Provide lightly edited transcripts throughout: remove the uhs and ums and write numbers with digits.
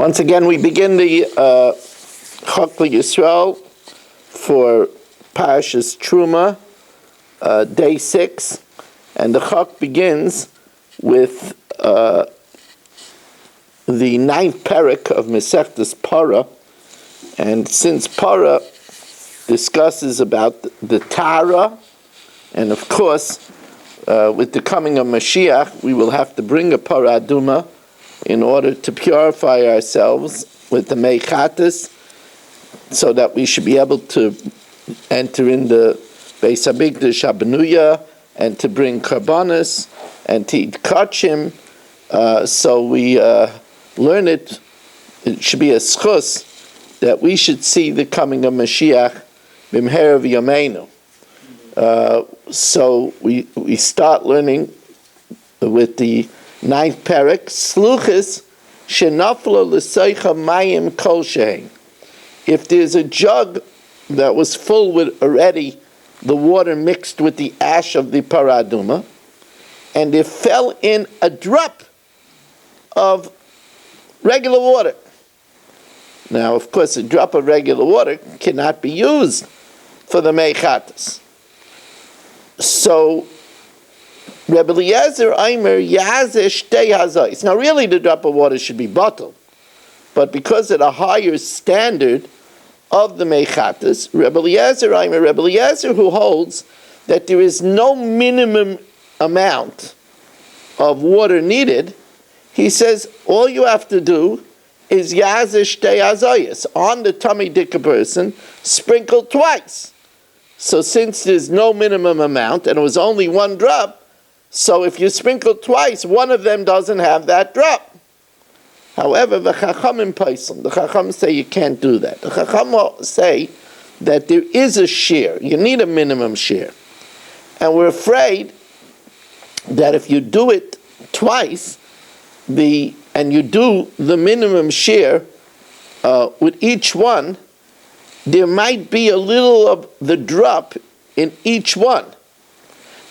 Once again, we begin the Chok Yisrael for Parashas Teruma, day 6, and the Chok begins with the 9th parak of Masechtas Para, and since Para discusses about the Tara, and of course, with the coming of Mashiach, we will have to bring a Para Aduma in order to purify ourselves with the Meichatas, so that we should be able to enter in the Beis Hamikdash Habenuya and to bring Karbanos and to eat Kachim. So we learn it should be a schus that we should see the coming of Mashiach b'mhera v'yameinu. So we start learning with the 9th parak, Sluchis shenafla l'seicha mayim kol shein. If there's a jug that was full with already the water mixed with the ash of the paraduma, and it fell in a drop of regular water. Now, of course, a drop of regular water cannot be used for the meichatas. So, Rebbe Eliezer Aimer Yazesh Tei Hazais. Now, really, the drop of water should be bottled, but because of the higher standard of the meichatas, Rebbe Eliezer Aimer, Rebbe Eliezer, who holds that there is no minimum amount of water needed, he says all you have to do is Yazesh Tei Hazais on the tummy dick person, sprinkle twice. So since there's no minimum amount and it was only one drop, so if you sprinkle twice, one of them doesn't have that drop. However, the Chachamim Paisam, the Chachamim say you can't do that. The Chachamim say that there is a share. You need a minimum share. And we're afraid that if you do it twice, and you do the minimum share with each one, there might be a little of the drop in each one.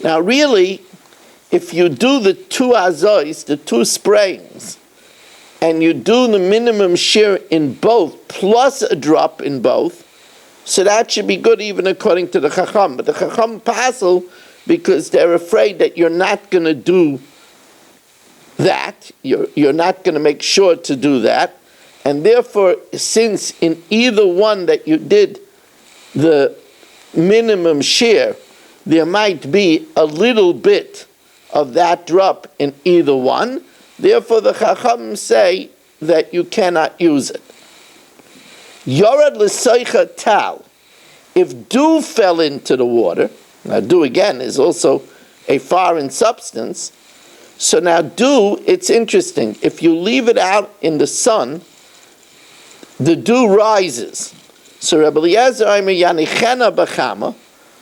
Now really, if you do the 2 azois, the 2 sprayings, and you do the minimum share in both, plus a drop in both, so that should be good even according to the Chacham. But the Chacham passel, because they're afraid that you're not going to do that, you're not going to make sure to do that, and therefore, since in either one that you did the minimum share, there might be a little bit of that drop in either one, therefore the Chacham say that you cannot use it. Yorad l'soicha tal. If dew fell into the water, now dew again is also a foreign substance, so now dew, it's interesting, if you leave it out in the sun, the dew rises. So Rebbe Eliezer Aimer Yanichena b'chama,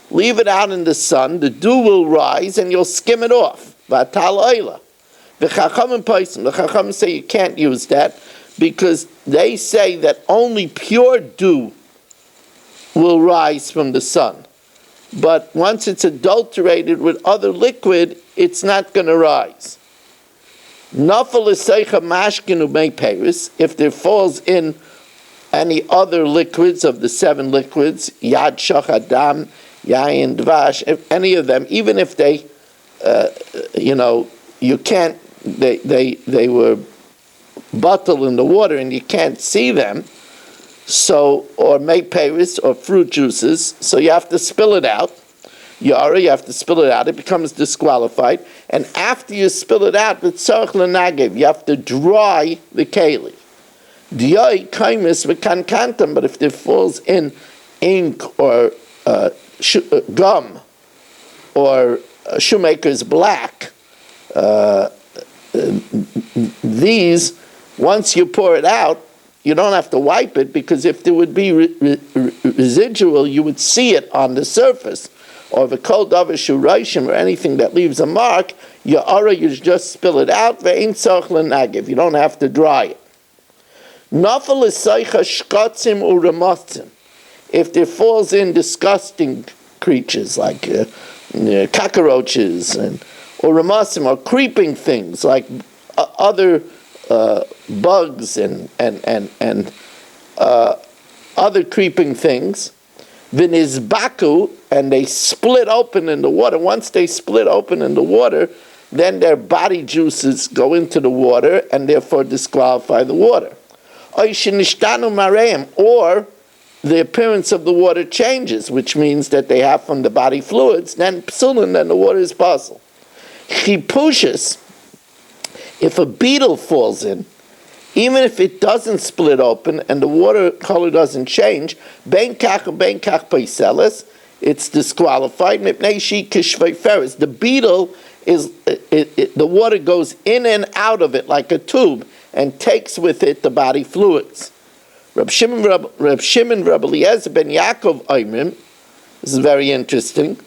leave it out in the sun, the dew will rise, and you'll skim it off. V'atal oila. The Chachamim Paisam, the Chachamim say you can't use that, because they say that only pure dew will rise from the sun. But once it's adulterated with other liquid, it's not going to rise. Nafal eseicha mashkin umei peris, if there falls in any other liquids of the 7 liquids, yad, shach, adam, yayin, dvash, if any of them, even if they, you can't, they were bottled in the water and you can't see them, so, or make paris or fruit juices, so you have to spill it out. You have to spill it out, it becomes disqualified, and after you spill it out, you have to dry the keli. But if it falls in ink or gum or shoemaker's black, these, once you pour it out, you don't have to wipe it, because if there would be residual, you would see it on the surface. Or if a cold shurayshim or anything that leaves a mark, you just spill it out. You don't have to dry it. If there falls in disgusting creatures like cockroaches or ramasim, or creeping things like other bugs and other creeping things. V'nizbaku, and they split open in the water. Once they split open in the water, then their body juices go into the water and therefore disqualify the water. Or the appearance of the water changes, which means that they have from the body fluids, then psulin, then the water is puzzle. Chipushes, if a beetle falls in, even if it doesn't split open and the water color doesn't change, ben kach paiselis, it's disqualified. The beetle is, the water goes in and out of it like a tube and takes with it the body fluids. Reb Shimon Reb Eliezer ben Yaakov Oimrim, this is very interesting,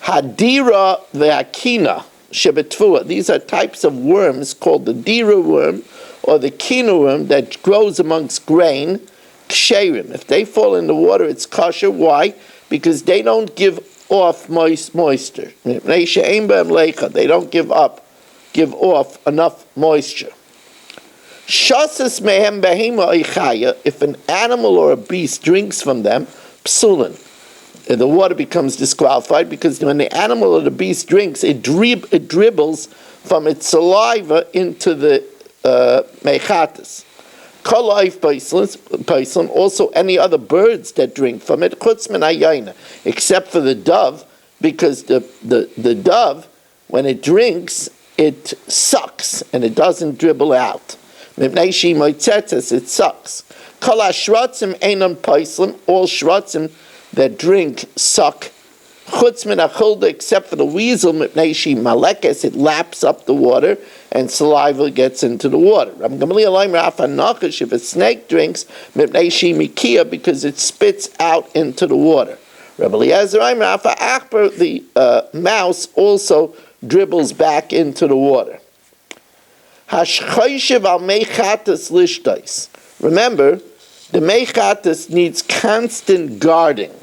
Hadira ve'akina shebetfua. These are types of worms called the dira worm or the kina worm that grows amongst grain, ksherim. If they fall in the water, it's kosher. Why? Because they don't give off moisture. They don't give off enough moisture. Shasas mehem behema ichaya. If an animal or a beast drinks from them, psulin, the water becomes disqualified, because when the animal or the beast drinks, it dribbles from its saliva into the mechatas. Kolaif paislin, also any other birds that drink from it, chutz min hayayna, except for the dove, because the dove, when it drinks, it sucks and it doesn't dribble out. It sucks. Kol hashratzim einam paislin, all shratzim that drink suck. Chutz min achulda, except for the weasel, mipnei malekes, it laps up the water and saliva gets into the water. If a snake drinks, mipnei mikia, because it spits out into the water. Rabbi Eliezer, the mouse also dribbles back into the water. Hashchoishev al mechatas lishtais. Remember, the mechatas needs constant guarding.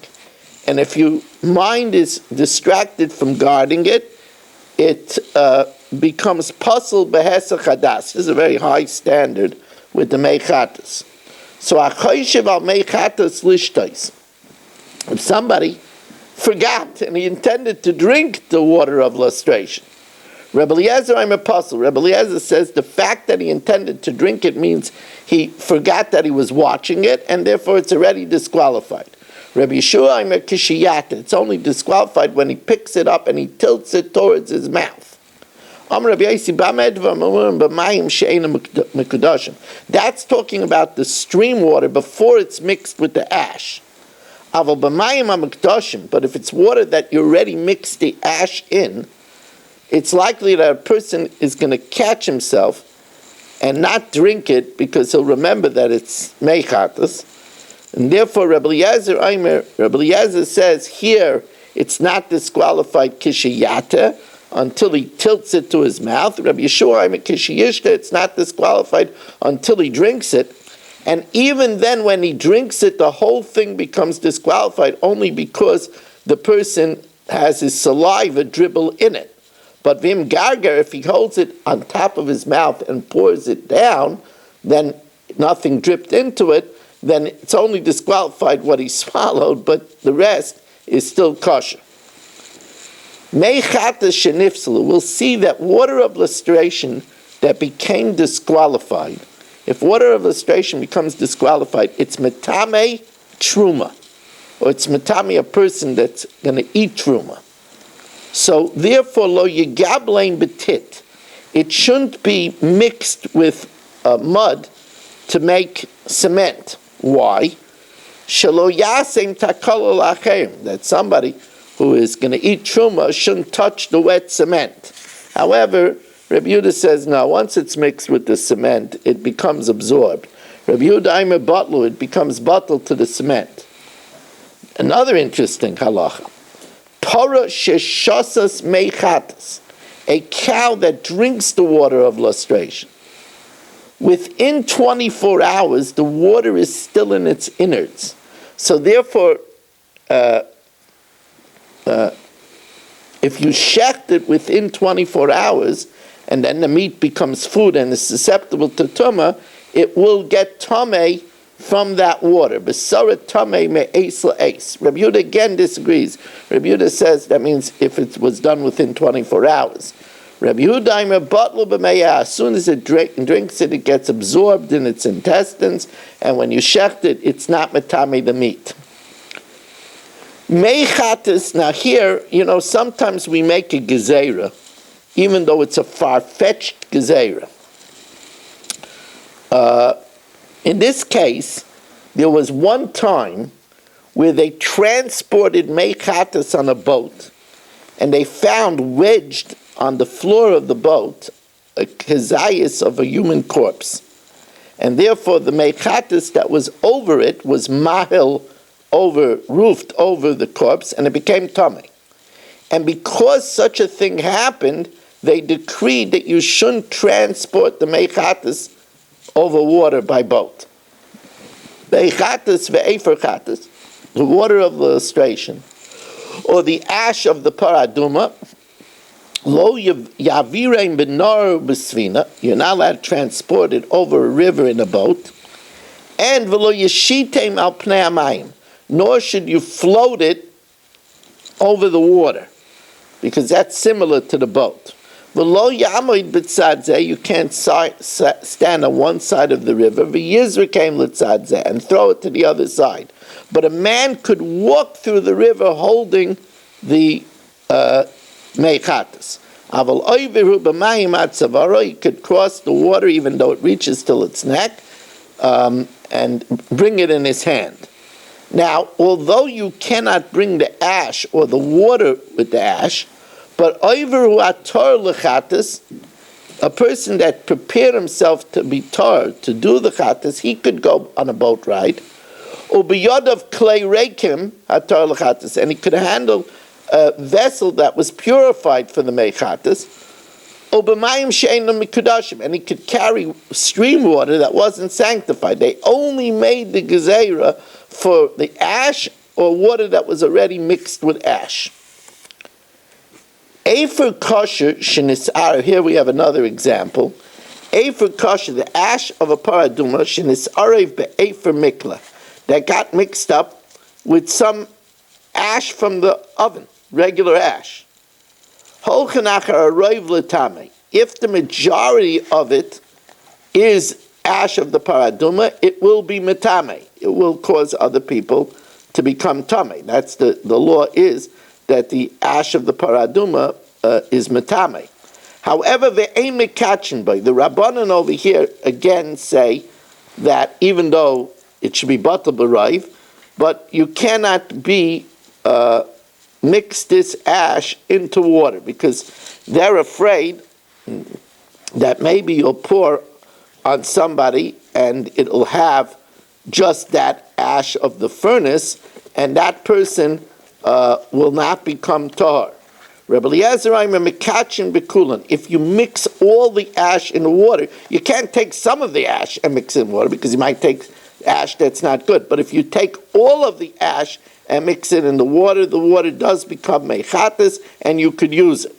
And if your mind is distracted from guarding it, it becomes puzzle behesach hadas. This is a very high standard with the mechatas. So achoishev al mechatas lishtais. If somebody forgot and he intended to drink the water of lustration, Rebbe Eliezer, I'm a puzzle. Rebbe Eliezer says the fact that he intended to drink it means he forgot that he was watching it, and therefore it's already disqualified. Rebbe Yeshua, I'm a kishiyata. It's only disqualified when he picks it up and he tilts it towards his mouth. That's talking about the stream water before it's mixed with the ash. But if it's water that you already mixed the ash in, it's likely that a person is going to catch himself and not drink it because he'll remember that it's mechatas. And therefore, Rebbe Eliezer says here it's not disqualified kishiyata until he tilts it to his mouth. Rabbi Yeshua, kishiyishta, it's not disqualified until he drinks it. And even then, when he drinks it, the whole thing becomes disqualified only because the person has his saliva dribble in it. But Vim Gargar, if he holds it on top of his mouth and pours it down, then nothing dripped into it, then it's only disqualified what he swallowed, but the rest is still kosher. Meichata shenifselu, we'll see that water of lustration that became disqualified, if water of lustration becomes disqualified, it's metame truma, or it's metame a person that's going to eat truma. So therefore, lo yigablein betit, it shouldn't be mixed with mud to make cement. Why? Shelo yasem takol lachem, that somebody who is going to eat truma shouldn't touch the wet cement. However, Rabbi Yehuda says no. Once it's mixed with the cement, it becomes absorbed. Rabbi Yehuda Aimer Butlu, it becomes bottled to the cement. Another interesting halacha. Para sheshasas mechatas, a cow that drinks the water of lustration. Within 24 hours, the water is still in its innards. So therefore, if you shecht it within 24 hours, and then the meat becomes food and is susceptible to tumah, it will get tameh from that water. Besaret tameh me'es la'es. Rabbi Yehuda again disagrees. Rabbi Yehuda says that means if it was done within 24 hours. Rabbi Yehuda batlu b'me'ah. As soon as it drinks it, it gets absorbed in its intestines, and when you shecht it, it's not metameh the meat. Meichatis, now here, sometimes we make a gezerah, even though it's a far-fetched gezerah. In this case, there was one time where they transported meichatis on a boat, and they found wedged on the floor of the boat a kezayis of a human corpse. And therefore the meichatis that was over it was mahil, roofed over the corpse, and it became tameh. And because such a thing happened, they decreed that you shouldn't transport the meichatis over water by boat. Meichatis ve'efer chatis, the water of the illustration, or the ash of the paraduma, lo yavirein benar b'svina, you're not allowed to transport it over a river in a boat, and v'lo yeshitem al pnei hamayim, nor should you float it over the water, because that's similar to the boat. V'lo yamoid b'tzad, you can't stand on one side of the river, v'yizrekem l'tzad, and throw it to the other side. But a man could walk through the river holding the meichatis. Aval oiviru b'mayim atzavaro, you could cross the water even though it reaches till its neck, and bring it in his hand. Now, although you cannot bring the ash or the water with the ash, but oiviru ator lechatis, a person that prepared himself to be tar, to do the chatis, he could go on a boat ride. Ubiyod of clay reikim ator lechatis, and he could handle a vessel that was purified for the meichatis, and he could carry stream water that wasn't sanctified. They only made the gezerah for the ash or water that was already mixed with ash. Efer kosher shenisar, here we have another example. Efer kosher, the ash of a paraduma, shenisarev be'efer mikla, that got mixed up with some ash from the oven, regular ash. If the majority of it is ash of the paraduma, it will be metame. It will cause other people to become tame. That's the law is that the ash of the paraduma is metame. However, the Rabbanan over here again say that even though it should be batal b'raiv, but you cannot be mix this ash into water, because they're afraid that maybe you'll pour on somebody and it'll have just that ash of the furnace, and that person will not become tahor. Rebbe Eliezer mekachin bekulan. If you mix all the ash in the water, you can't take some of the ash and mix it in water, because you might take ash that's not good. But if you take all of the ash and mix it in the water does become meichatis, and you could use it.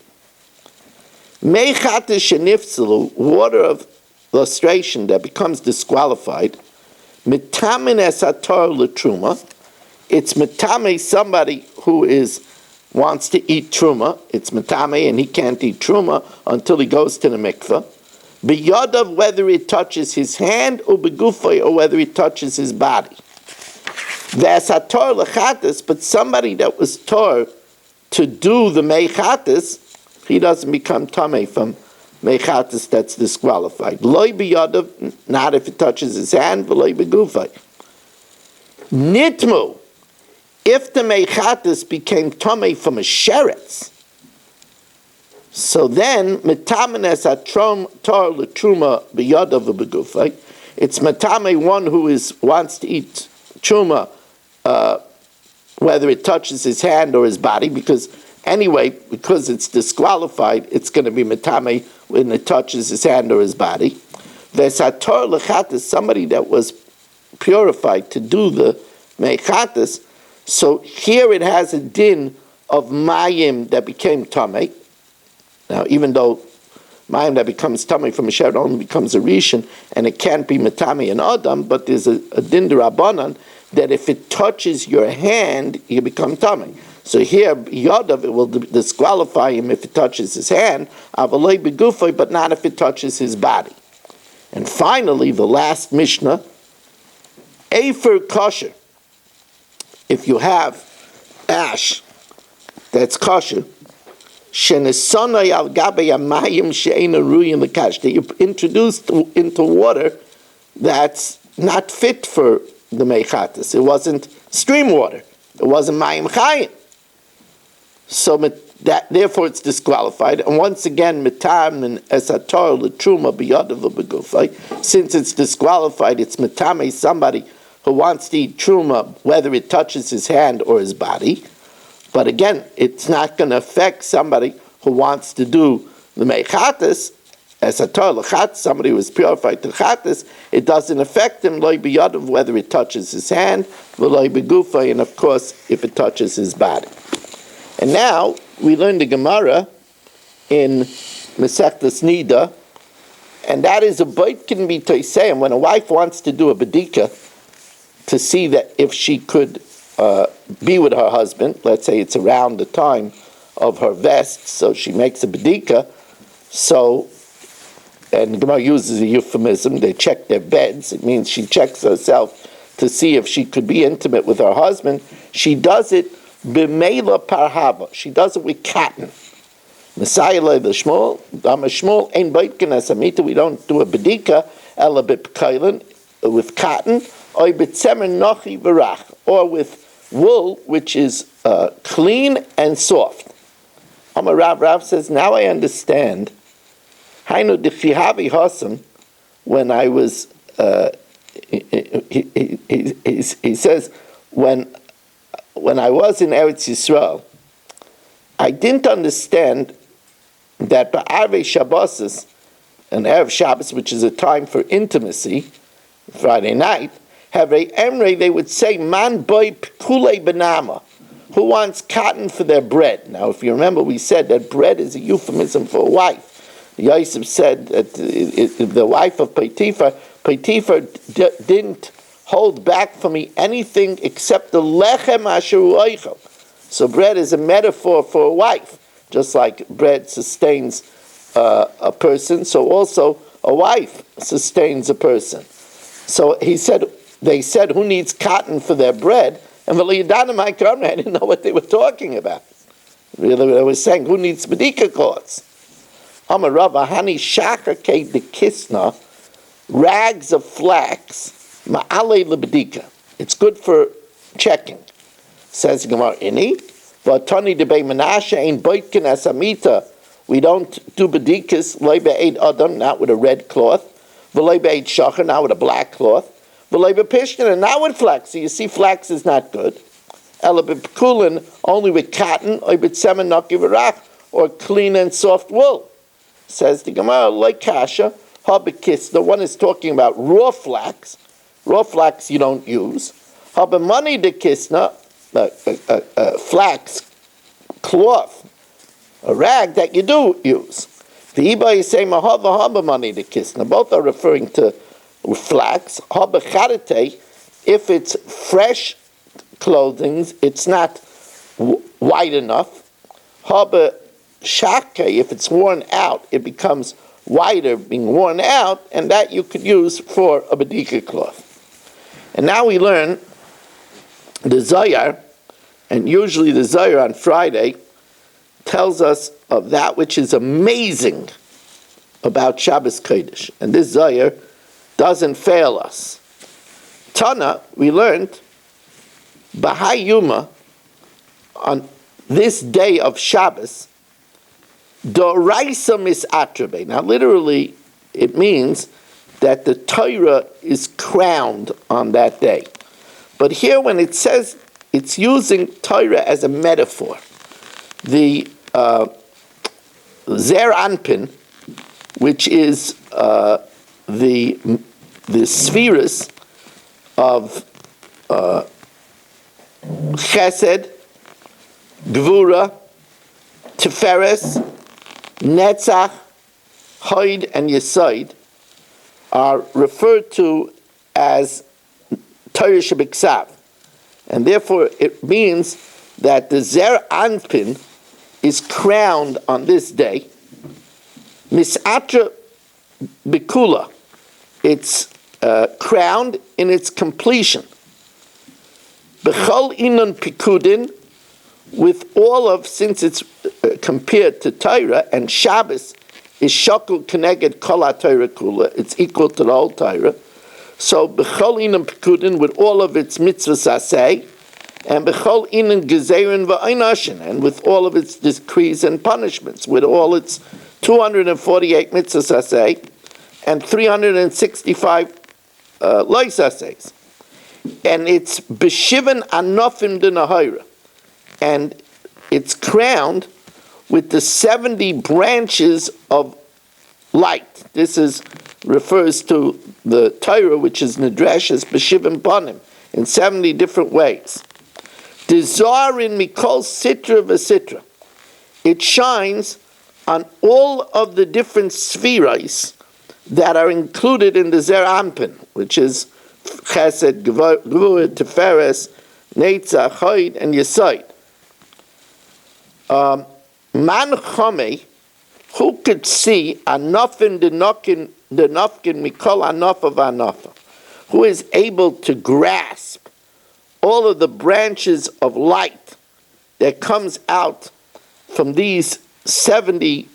Meichatis sheniftzelu, water of lustration that becomes disqualified, mitamin esatar letruma, it's mitame somebody who wants to eat truma, it's mitame and he can't eat truma until he goes to the mikveh. Biyadav, whether it touches his hand, or begufay, or whether it touches his body. V'asator lechatis, but somebody that was tor to do the meichatis, he doesn't become tameh from meichatis that's disqualified. Loi biyadav, not if it touches his hand, v'loi begufay. Nitmu, if the meichatis became tameh from a sheretz, so then mitamenes atrom tar letruma biyadav begufay, it's mitame one who wants to eat truma, whether it touches his hand or his body, because it's disqualified, it's going to be metame when it touches his hand or his body. Vesator lechatis, somebody that was purified to do the meichatis, so here it has a din of mayim that became tameh. Now, even though mayim that becomes tummy from a shed only becomes a rishon, and it can't be metami and adam, but there's a din d'Rabbanan that if it touches your hand, you become tummy. So here, Yadav, it will disqualify him if it touches his hand, avalei begufay, but not if it touches his body. And finally, the last Mishnah, Efer kosher. If you have ash that's kosher, shenesonay al gabe yamayim she'ena ruyin l'kash, that you introduced into water that's not fit for the mechatis. It wasn't stream water. It wasn't mayim chayim. So therefore it's disqualified. And once again, mitam and esator l'truma biyadav begufay. Since it's disqualified, it's mitame, somebody who wants to eat truma, whether it touches his hand or his body. But again, it's not going to affect somebody who wants to do the mechatis, esator l'chat, somebody who is purified to chatis. It doesn't affect him loy biyadav, whether it touches his hand, v'loy begufay, and of course, if it touches his body. And now, we learn the Gemara in Masechtas Nida, and that is a beit can be toiseyim. When a wife wants to do a bedika to see that if she could be with her husband, let's say it's around the time of her vest, so she makes a bedika, so, and the Gemara uses a euphemism, they check their beds, it means she checks herself to see if she could be intimate with her husband. She does it b'meila parhaba. She does it with cotton. Messiah le b'shmol, Shmuel ein boitken as amita. We don't do a bedika ela b'pkeilen with cotton, or b'tzemer nochi v'rach, or with wool which is clean and soft. Amar Rav says, now I understand. Hainu d'chihavi hasam, when I was, he says, when I was in Eretz Yisrael, I didn't understand that Ba'arvei Shabbosis, an Erev Shabbos, which is a time for intimacy, Friday night, Havrei Emrei, they would say, Man boy p'kulei benama, who wants cotton for their bread. Now, if you remember, we said that bread is a euphemism for a wife. Yosef said that the wife of Potiphar didn't hold back for me anything except the lechem asher oichel. So bread is a metaphor for a wife. Just like bread sustains a person, so also a wife sustains a person. So they said, who needs cotton for their bread? And I didn't know what they were talking about. Really, they were saying, who needs bedika cloths? Amar Rav Hani shachar ke de kisna, rags of flax, ma'ale lebedika. It's good for checking. Says Gemara Ini, v'atani debei Menashe ein boitkin asamita. We don't do bedikas loy be'ed adam, not with a red cloth, v'loy be'ed shachar, not with a black cloth, v'loy be'pishtin, and not with flax. So you see, flax is not good. Ela be'pkulin, only with cotton, or b'tzemen naki v'rach, or clean and soft wool. Says the Gemara, like kasha, habekis. The one is talking about raw flax. Raw flax you don't use. Habemani de kisna, flax cloth, a rag that you do use. The Iba is saying mahava habemani de kisna. Both are referring to flax. Habecharite, if it's fresh clothing, it's not white enough. Habe shake, if it's worn out, it becomes whiter, being worn out, and that you could use for a bedika cloth. And now we learn the Zohar, and usually the Zohar on Friday tells us of that which is amazing about Shabbos Kodesh. And this Zohar doesn't fail us. Tana, we learned, Bahai Yuma, on this day of Shabbos, Doraisa misatrabe. Now, literally, it means that the Torah is crowned on that day. But here, when it says it's using Torah as a metaphor, the Zer Anpin, which is the spheres of Chesed, Gvura, Tiferes, Netzach, Hod, and Yesod are referred to as Torah Shebiksav. And therefore it means that the Zer Anpin is crowned on this day. Misatra Bikula, it's crowned in its completion. Bechol Inon Pikudin, with all of, since it's compared to Torah, and Shabbos is Shokul Keneged Kol HaTorah Kula, it's equal to the whole Torah. So Bechol Inon Pikudin, with all of its mitzvahs aseh, and Bechol Inon Gezerin V'Einashin, and with all of its decrees and punishments, with all its 248 mitzvahs aseh, and 365 lois asehs. And it's B'Shivan Anofim D'Nahira, and it's crowned with the 70 branches of light. This refers to the Torah, which is Nidrashas B'Shivim Panim, in 70 different ways. Dizarin Mikol Sitra V'Sitra. It shines on all of the different spheres that are included in the Zer Anpin, which is Chesed, Gvur, Tiferes, Netzach, Hod, and Yesod. Man Chomei, who could see Anofin the Nofkin Mikol Anof of Anofa, who is able to grasp all of the branches of light that comes out from these 70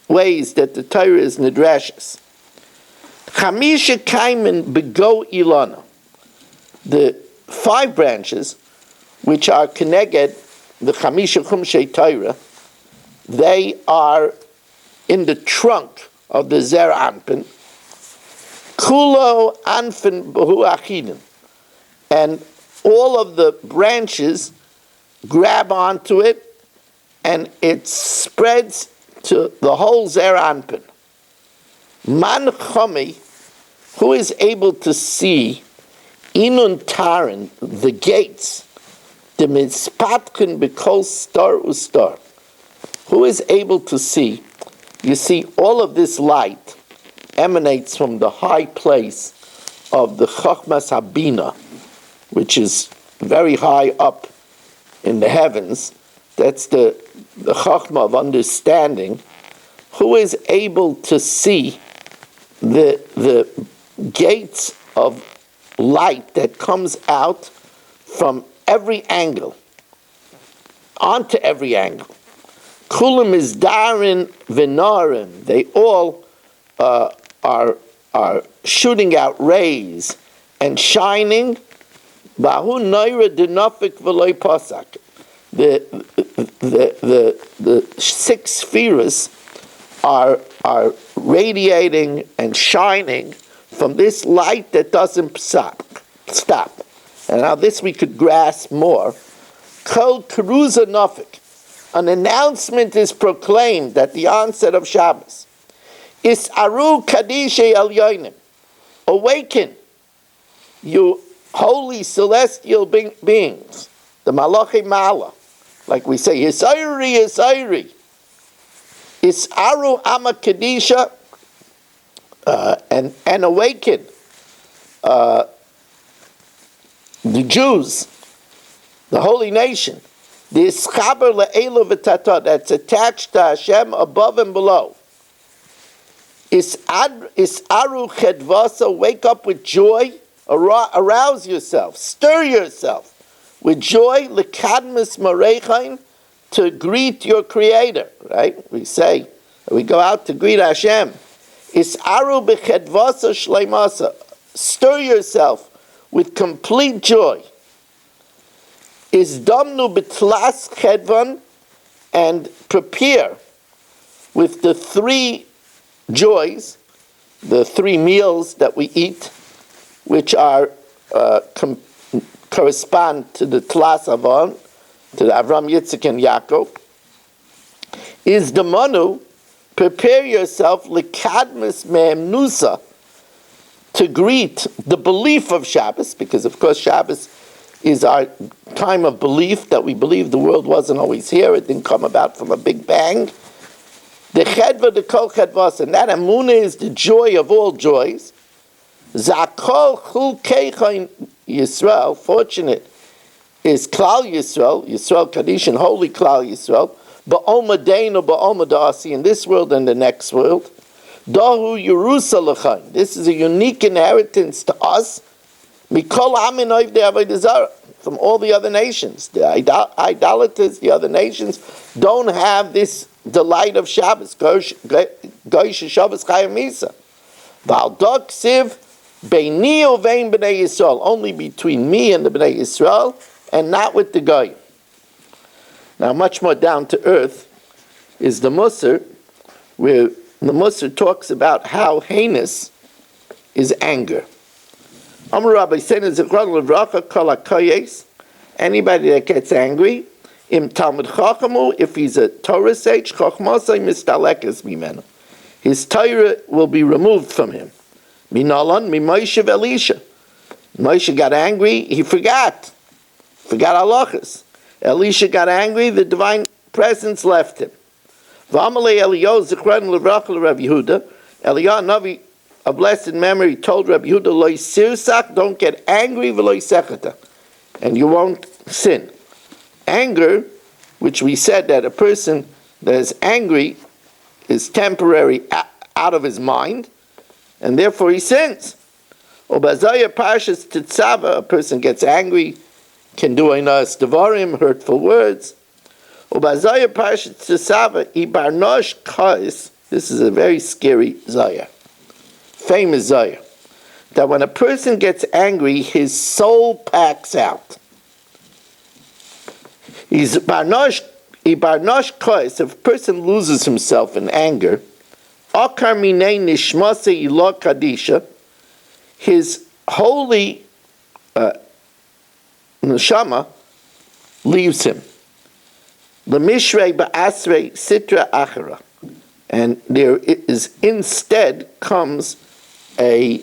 ways that the Torah is Nidrashas. Chamisha Kaimen Bego Ilana, the 5 branches, which are Keneged, the Chamisha Chumshei Torah, they are in the trunk of the Zer Anpin. Kulo Anfin Behu Achidin, and all of the branches grab onto it, and it spreads to the whole Zer Anpin. Man Chomi, who is able to see Inun Taran, the gates, the Mitzpatkin B'Kol Star Ustar, who is able to see, you see, all of this light emanates from the high place of the Chochmas Habina, which is very high up in the heavens. That's the Chochma of understanding, who is able to see the gates of light that comes out from every angle, onto every angle. Kulam is darin v'narim. They all are shooting out rays and shining. Bahu noira denofik v'loy pasak. The 6 spheres are radiating and shining from this light that doesn't stop. And now this we could grasp more. Kol Keruza Nofik. An announcement is proclaimed at the onset of Shabbos. Is Aru Kadishe El Yoinim. Awaken, you holy celestial beings. The Malachi Mala. Like we say, Yisayri, Yisayri. Is Aru Ama Kadisha. And awaken the Jews, the holy nation, the Ischaber Le'elu V'Tata, that's attached to Hashem above and below. Is Aru Chedvasa, wake up with joy, arouse yourself, stir yourself with joy, L'Kadmis Marechain, to greet your Creator, right? We go out to greet Hashem. Is Aru B'Chedvasa Shleimasa, stir yourself with complete joy. Is Damnu B'Tlas Chedvan, and prepare with the 3 joys, the 3 meals that we eat, which are correspond to the Tlas Avon, to the Avram, Yitzchak, and Yaakov. Is the Manu, prepare yourself L'Kadmis Me'em Nusa, to greet the belief of Shabbos, because of course Shabbos is our time of belief, that we believe the world wasn't always here, it didn't come about from a big bang. The chedva, the kol chedvas, and that emunah is the joy of all joys. Zakol chulkeicha Yisrael, fortunate is Klal Yisrael, Yisrael Kaddish and Holy Klal Yisrael, ba'oma deinu ba'oma da'asi, in this world and the next world. Dahu Yerusalechaim, this is a unique inheritance to us. Mikol amin oiv de avodah zarah, from all the other nations. The idolaters, the other nations, don't have this delight of Shabbos. Goyish Shabbos Chayim Misa. V'al siv beini uvein b'nei Yisrael, only between me and the b'nei Yisrael, and not with the Goyim. Now, much more down to earth is the Musar, where the Musar talks about how heinous is anger. Amar Rabbi Seina Zichron Levracha Kol HaKoyes, anybody that gets angry, Im Talmud Chachamu, if he's a Torah sage, Chachmasai Mistalekes Mimenu, his Torah will be removed from him. Minalan Mimoshe Elisha. Moshe got angry, he forgot halachas. Elisha got angry, the divine presence left him. V'amalei Eliyahu Zichron Levracha Rav Yehuda, Eliyahu Navi, a blessed memory, told Rabbi Yehuda, Loi sirsak, don't get angry, v'loi sechata, and you won't sin. Anger, which we said that a person that is angry is temporary, out of his mind, and therefore he sins. Obazaya Parshas Tetzava, a person gets angry, can do einas devarim, hurtful words. Obazaya Parshas Tetzava, Ibarnosh Kais, this is a very scary Zaya, famous Zaya, that when a person gets angry, his soul packs out. He's Barnosh Kais, if a person loses himself in anger, Akar Minei Nishmase Ilo Kadisha, his holy neshama leaves him. Lemishrei Ba'asrei Sitra Achara, and there is instead comes a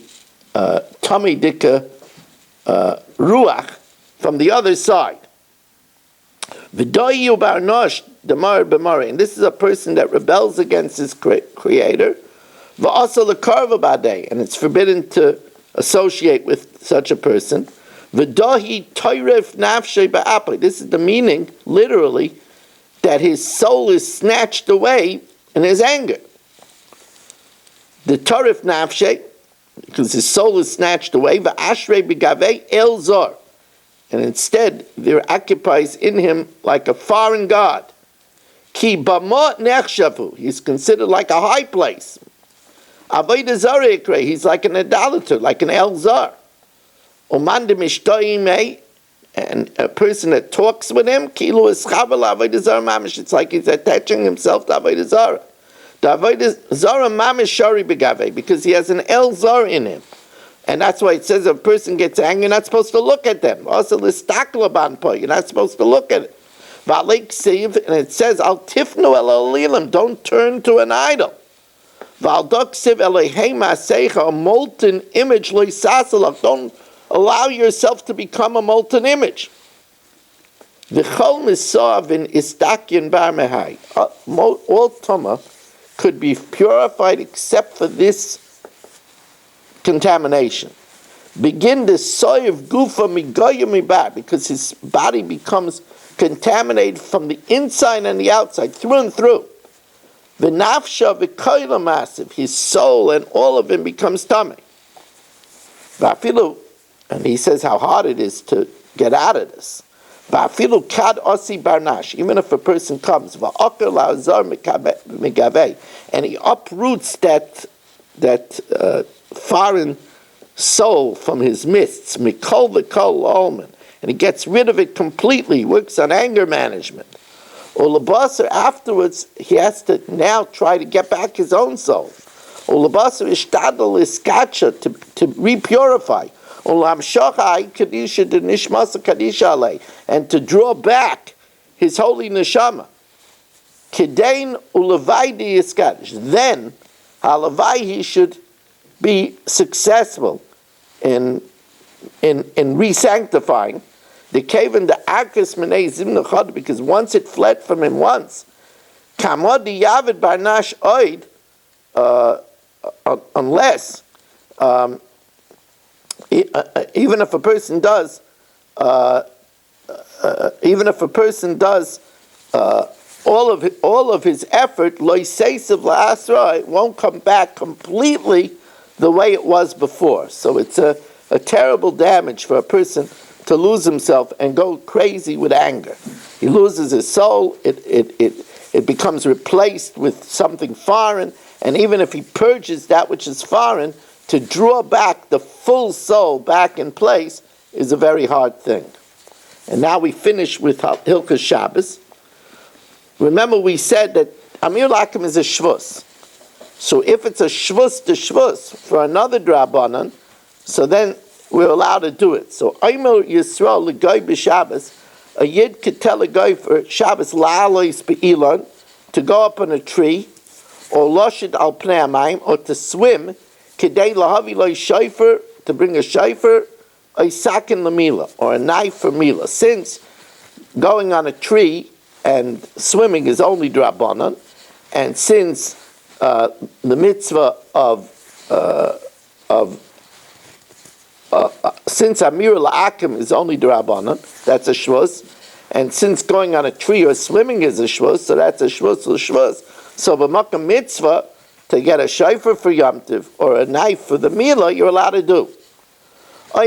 tummy dika ruach from the other side. V'doyu barnosh demar b'mare, and this is a person that rebels against his creator. V'asa lekarva badei, and it's forbidden to associate with such a person. V'dahi toyref nafshei ba'apli, this is the meaning, literally, that his soul is snatched away in his anger. The torif nafshei, because his soul is snatched away, v'ashrei b'gavei el zor, and instead there occupies in him like a foreign god. Ki bamot nechshavu, he's considered like a high place. Avodah zarah ikre, he's like an idolater, like an el zar. Uman de mishtoimei, and a person that talks with him, kilu eschavel avodah zarah mamish, it's like he's attaching himself to avodah zarah. The avodah zarah mamish shari begave, because he has an el zar in him. And that's why it says if a person gets angry, you're not supposed to look at them. Also, l'staklaban po, you're not supposed to look at it. V'aleik siv, and it says, al tifnu el alilim, don't turn to an idol. V'aldok siv elehei ma'aseicha, a molten image, loisasalach, don't allow yourself to become a molten image. V'chol misav in istakyan bar mehai, all tuma could be purified except for this contamination. Begin the soy of gufa migoya mibar, because his body becomes contaminated from the inside and the outside, through and through. The nafsha v'koyla massive, his soul and all of him becomes tummy. And he says how hard it is to get out of this. Va'afilu kad osi barnash, even if a person comes, va'oker la'azar megaveh, and he uproots that foreign soul from his midst, mikol v'kol alman, and he gets rid of it completely, works on anger management. Ulabasar, afterwards, he has to now try to get back his own soul. Ulabasar ishtadal iskacha, to repurify. And to draw back his holy neshama. Then, halavai, he should be successful in re-sanctifying the cave and the akas menei zimnachad, because once it fled from him once, Kamodi Yavid Barnash Oid, unless, even if a person does, all of his effort, loiseisiv la'asra, it won't come back completely the way it was before. So it's a terrible damage for a person to lose himself and go crazy with anger. He loses his soul, it becomes replaced with something foreign, and even if he purges that which is foreign, to draw back the full soul back in place is a very hard thing. And now we finish with Hilchos Shabbos. Remember we said that Amir Lakim is a shvus. So if it's a shvus to shvus for another drabanan, so then we're allowed to do it. So Omer Yisrael l'goy b'Shabbos, a yid could tell a guy for Shabbos la'alois be'ilan, to go up on a tree, or loshid al pnei hamayim, or to swim, kedei lahavi lo shayfer, to bring a shayfer, a sakin lamila, or a knife for mila. Since going on a tree and swimming is only drabanan, and since the mitzvah since Amir La'akim is only drabanan, that's a shvus, and since going on a tree or swimming is a shvus, so that's a shvus l'shvus. So b'makam mitzvah, to get a shayfer for Yom Tov or a knife for the mila, you're allowed to do. Or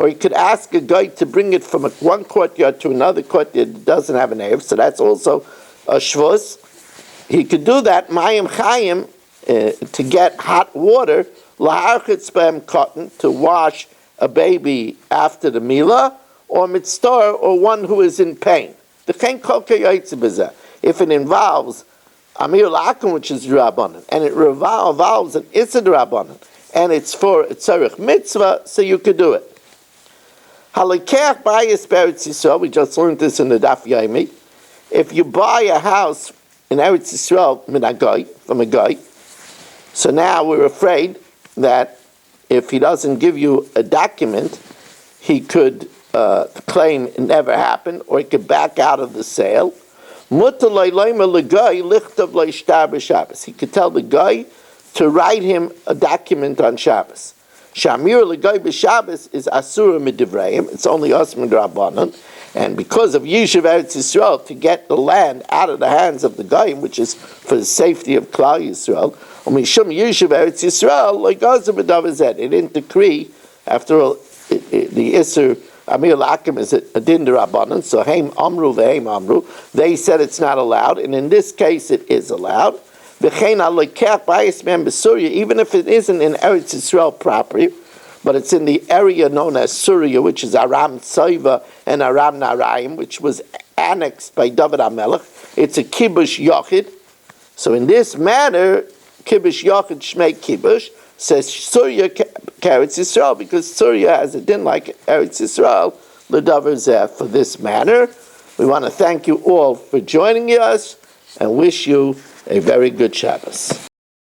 he could ask a guy to bring it from one courtyard to another courtyard that doesn't have an erev, so that's also a shvus. He could do that, mayim chayim, to get hot water, laharchitz b'hem cotton, to wash a baby after the milah, or mitzvah, or one who is in pain. If it involves Amir Lakim, which is Rabbanan, and it involves an Issa Rabbanan, and it's for a tzarich mitzvah, so you could do it. Halakech bayis be'Eretz Yisrael, we just learned this in the Daf Yomi. If you buy a house in Eretz Yisrael from a guy, so now we're afraid that if he doesn't give you a document, he could claim it never happened, or he could back out of the sale. He could tell the guy to write him a document on Shabbos. Shamir l'goy b'Shabbos is asura midivreim. It's only us midrabanan, and because of Yishuv Eretz Yisrael, to get the land out of the hands of the goyim, which is for the safety of Klal Yisrael. Mishum Yishuv Eretz Yisrael like gazer b'davazed. It didn't decree. After all, the Isser Amir Lakim is a din d'Rabbanan, so Haim Amru ve'Haim Amru. They said it's not allowed, and in this case it is allowed. Even if it isn't in Eretz Yisrael proper, but it's in the area known as Surya, which is Aram Tzaiva and Aram Narayim, which was annexed by David HaMelech. It's a Kibush Yochid. So in this manner, Kibush Yochid Shmei Kibush says Surya Eretz Yisrael, because Surya has a din like Eretz Yisrael, L'davar Zeh, for this manner. We want to thank you all for joining us and wish you a very good Shabbos.